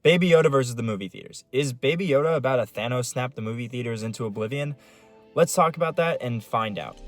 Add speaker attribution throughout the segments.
Speaker 1: Baby Yoda versus the movie theaters. Is Baby Yoda about to Thanos snap the movie theaters into oblivion? Let's talk about that and find out.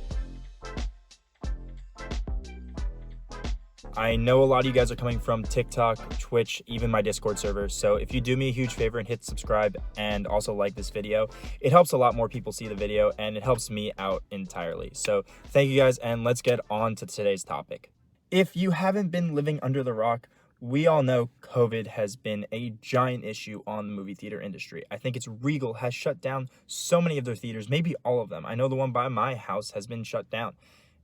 Speaker 1: I know a lot of you guys are coming from TikTok, Twitch, even my Discord server. So if you do me a huge favor and hit subscribe and also like this video, it helps a lot more people see the video and it helps me out entirely. So thank you guys, and let's get on to today's topic. If you haven't been living under the rock, we all know COVID has been a giant issue on the movie theater industry. I think it's Regal has shut down so many of their theaters, maybe all of them. I know the one by my house has been shut down.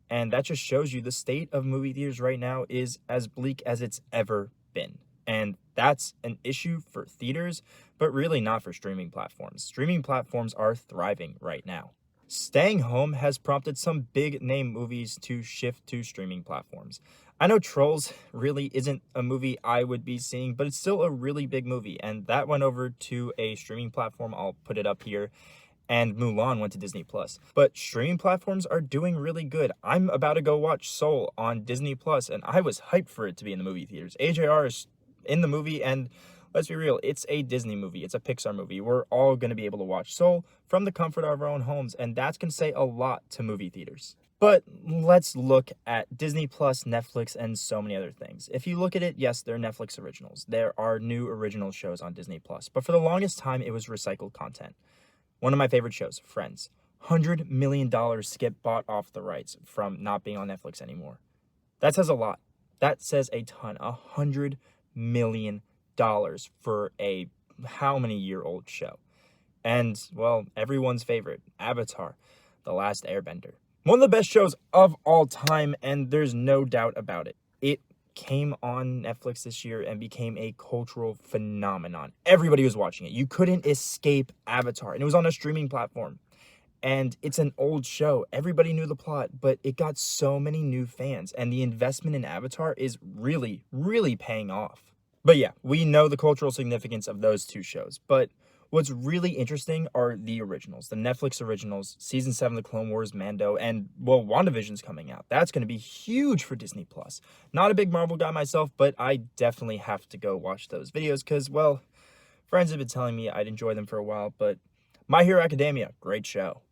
Speaker 1: And that just shows you the state of movie theaters right now is as bleak as it's ever been. And that's an issue for theaters, but really not for streaming platforms. Streaming platforms are thriving right now. Staying home has prompted some big name movies to shift to streaming platforms. I know Trolls really isn't a movie I would be seeing, but it's still a really big movie. And that went over to a streaming platform. I'll put it up here. And Mulan went to Disney+. But streaming platforms are doing really good. I'm about to go watch Soul on Disney+, and I was hyped for it to be in the movie theaters. AJR is in the movie, and let's be real, it's a Disney movie. It's a Pixar movie. We're all going to be able to watch Soul from the comfort of our own homes, and that's going to say a lot to movie theaters. But let's look at Disney+, Netflix, and so many other things. If you look at it, yes, they're Netflix originals. There are new original shows on Disney+, but for the longest time, it was recycled content. One of my favorite shows, Friends. $100 million Skip bought off the rights from not being on Netflix anymore. That says a lot. That says a ton. $100 million for a how many year old show. And, well, everyone's favorite, Avatar, The Last Airbender. One of the best shows of all time, and there's no doubt about it. It came on Netflix this year and became a cultural phenomenon. Everybody was watching it. You couldn't escape Avatar, and it was on a streaming platform. And it's an old show. Everybody knew the plot, but it got so many new fans, and the investment in Avatar is really, really paying off. But yeah, we know the cultural significance of those two shows, but what's really interesting are the originals, the Netflix originals, Season 7 of The Clone Wars, Mando, and, well, WandaVision's coming out. That's going to be huge for Disney+. Not a big Marvel guy myself, but I definitely have to go watch those videos because, well, friends have been telling me I'd enjoy them for a while, but My Hero Academia, great show.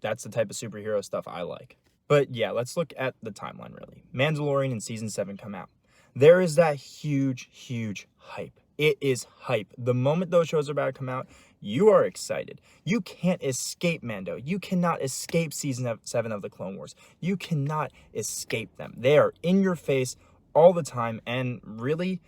Speaker 1: That's the type of superhero stuff I like. But yeah, let's look at the timeline, really. Mandalorian and Season 7 come out. There is that huge, huge hype. It is hype. The moment those shows are about to come out, you are excited. You can't escape Mando. You cannot escape Season 7 of The Clone Wars. You cannot escape them. They are in your face all the time, and really,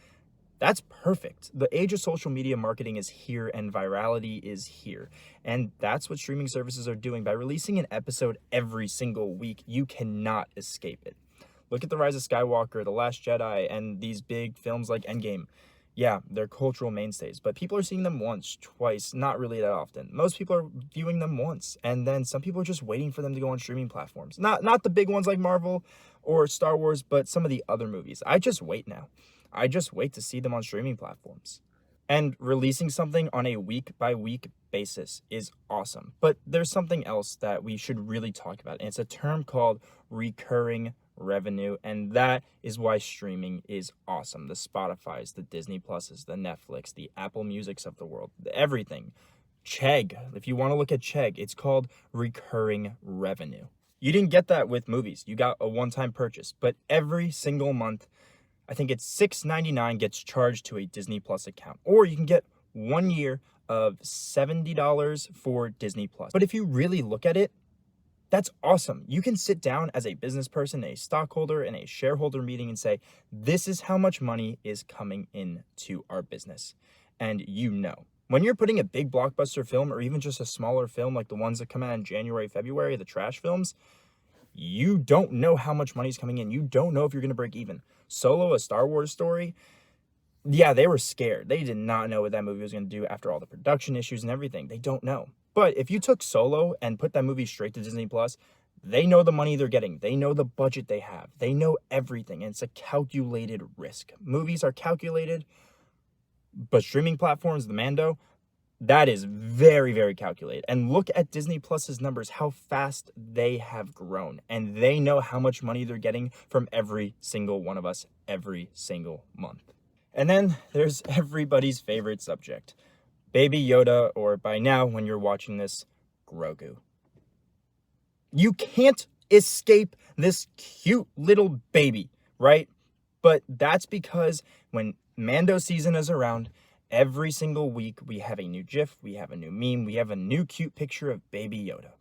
Speaker 1: that's perfect. The age of social media marketing is here, and virality is here. And that's what streaming services are doing. By releasing an episode every single week, you cannot escape it. Look at The Rise of Skywalker, The Last Jedi, and these big films like Endgame. Yeah, they're cultural mainstays, but people are seeing them once, twice, not really that often. Most people are viewing them once, and then some people are just waiting for them to go on streaming platforms. Not the big ones like Marvel or Star Wars, but some of the other movies. I just wait now. I just wait to see them on streaming platforms. And releasing something on a week-by-week basis is awesome. But there's something else that we should really talk about, and it's a term called recurring revenue, and that is why streaming is awesome. The Spotifys, the Disney Pluses, the Netflix, the Apple Musics of the world, everything. Chegg, if you want to look at Chegg, it's called recurring revenue. You didn't get that with movies. You got a one-time purchase, but every single month, I think it's $6.99 gets charged to a Disney Plus account, or you can get 1 year of $70 for Disney Plus. But if you really look at it, that's awesome. You can sit down as a business person, a stockholder, in a shareholder meeting and say, this is how much money is coming into our business. And you know, when you're putting a big blockbuster film or even just a smaller film like the ones that come out in January, February, the trash films, you don't know how much money is coming in. You don't know if you're going to break even. Solo, a Star Wars story, yeah, they were scared. They did not know what that movie was going to do after all the production issues and everything. They don't know. But if you took Solo and put that movie straight to Disney Plus, they know the money they're getting. They know the budget they have. They know everything. And it's a calculated risk. Movies are calculated, but streaming platforms, the Mando, that is very, very calculated. And look at Disney Plus's numbers, how fast they have grown. And they know how much money they're getting from every single one of us every single month. And then there's everybody's favorite subject, Baby Yoda, or by now, when you're watching this, Grogu. You can't escape this cute little baby, right? But that's because when Mando season is around, every single week we have a new GIF, we have a new meme, we have a new cute picture of Baby Yoda.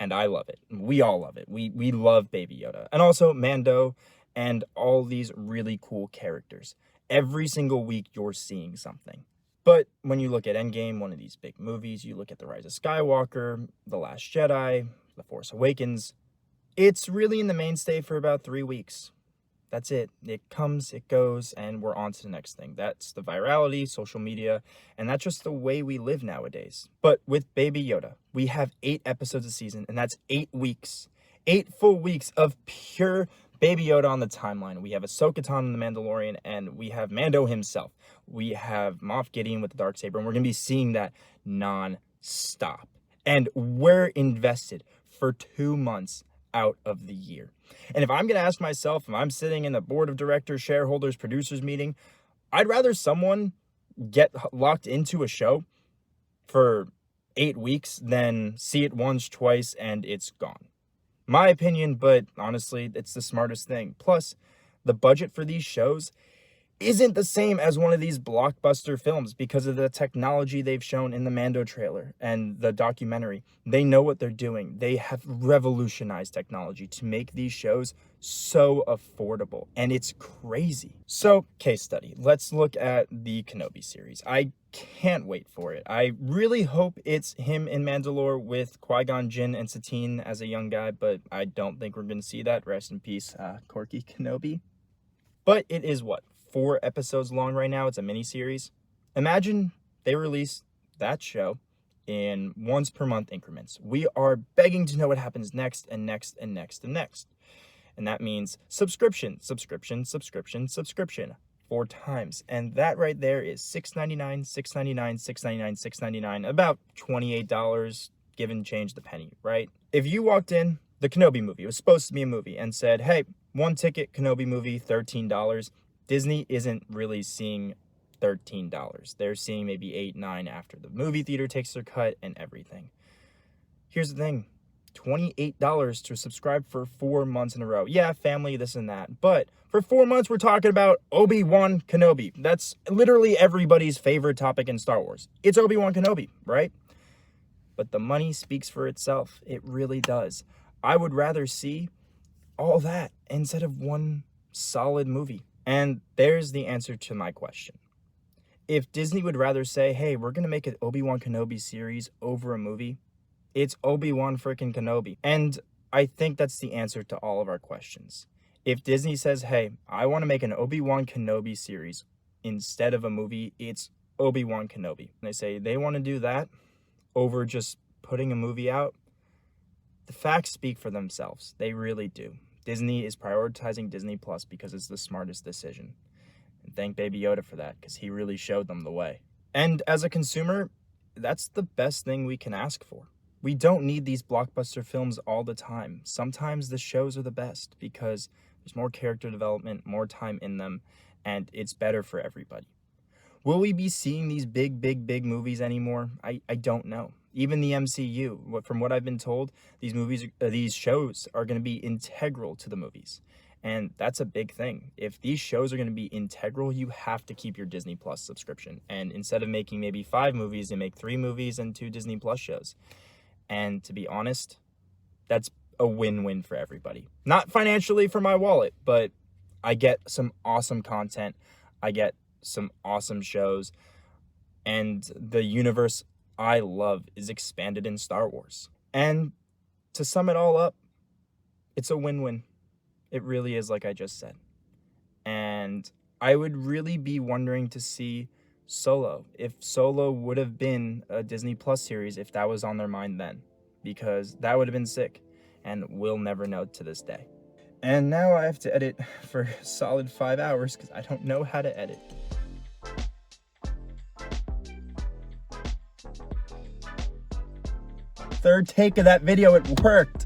Speaker 1: And I love it. We all love it. We love Baby Yoda. And also Mando and all these really cool characters. Every single week you're seeing something. But when you look at Endgame, one of these big movies, you look at The Rise of Skywalker, The Last Jedi, The Force Awakens, it's really in the mainstay for about 3 weeks. That's it. It comes, it goes, and we're on to the next thing. That's the virality, social media, and that's just the way we live nowadays. But with Baby Yoda, we have 8 episodes a season, and that's 8 weeks. 8 full weeks of pure Baby Yoda on the timeline. We have Ahsoka Tano in The Mandalorian, and we have Mando himself. We have Moff Gideon with the Darksaber, and we're going to be seeing that non-stop. And we're invested for 2 months out of the year. And if I'm going to ask myself, if I'm sitting in a board of directors, shareholders, producers meeting, I'd rather someone get locked into a show for 8 weeks than see it once, twice, and it's gone. My opinion, but honestly, it's the smartest thing. Plus, the budget for these shows isn't the same as one of these blockbuster films because of the technology they've shown in the Mando trailer and the documentary. They know what they're doing. They have revolutionized technology to make these shows so affordable, and it's crazy. So, case study. Let's look at the Kenobi series. I can't wait for it. I really hope it's him in Mandalore with Qui-Gon Jinn and Satine as a young guy, but I don't think we're going to see that. Rest in peace, Corky Kenobi. But it is what? 4 episodes long right now. It's a mini-series. Imagine they release that show in once per month increments. We are begging to know what happens next and next and next and next. And that means subscription, subscription, subscription, subscription 4 times. And that right there is $6.99, $6.99, $6.99, $6.99, about $28, give and change the penny, right? If you walked in, the Kenobi movie, it was supposed to be a movie, and said, hey, 1 ticket, Kenobi movie, $13, Disney isn't really seeing $13. They're seeing maybe $8, $9 after the movie theater takes their cut and everything. Here's the thing, $28 to subscribe for 4 months in a row. Yeah, family, this and that. But for 4 months, we're talking about Obi-Wan Kenobi. That's literally everybody's favorite topic in Star Wars. It's Obi-Wan Kenobi, right? But the money speaks for itself. It really does. I would rather see all that instead of one solid movie. And there's the answer to my question. If Disney would rather say, hey, we're going to make an Obi-Wan Kenobi series over a movie, it's Obi-Wan freaking Kenobi. And I think that's the answer to all of our questions. If Disney says, hey, I want to make an Obi-Wan Kenobi series instead of a movie, it's Obi-Wan Kenobi. And they say they want to do that over just putting a movie out. The facts speak for themselves. They really do. Disney is prioritizing Disney Plus because it's the smartest decision. And thank Baby Yoda for that, because he really showed them the way. And as a consumer, that's the best thing we can ask for. We don't need these blockbuster films all the time. Sometimes the shows are the best because there's more character development, more time in them, and it's better for everybody. Will we be seeing these big movies anymore? I don't know. Even the MCU, from what I've been told, these shows are going to be integral to the movies. And that's a big thing. If these shows are going to be integral, you have to keep your Disney Plus subscription. And instead of making maybe 5 movies, they make 3 movies and 2 Disney Plus shows. And to be honest, that's a win-win for everybody. Not financially for my wallet, but I get some awesome content. I get some awesome shows. And the universe I love is expanded in Star Wars. And to sum it all up, it's a win-win. It really is, like I just said. And I would really be wondering to see Solo, if Solo would have been a Disney Plus series if that was on their mind then, because that would have been sick, and we'll never know to this day. And now I have to edit for a solid 5 hours because I don't know how to edit. Third take of that video, it worked.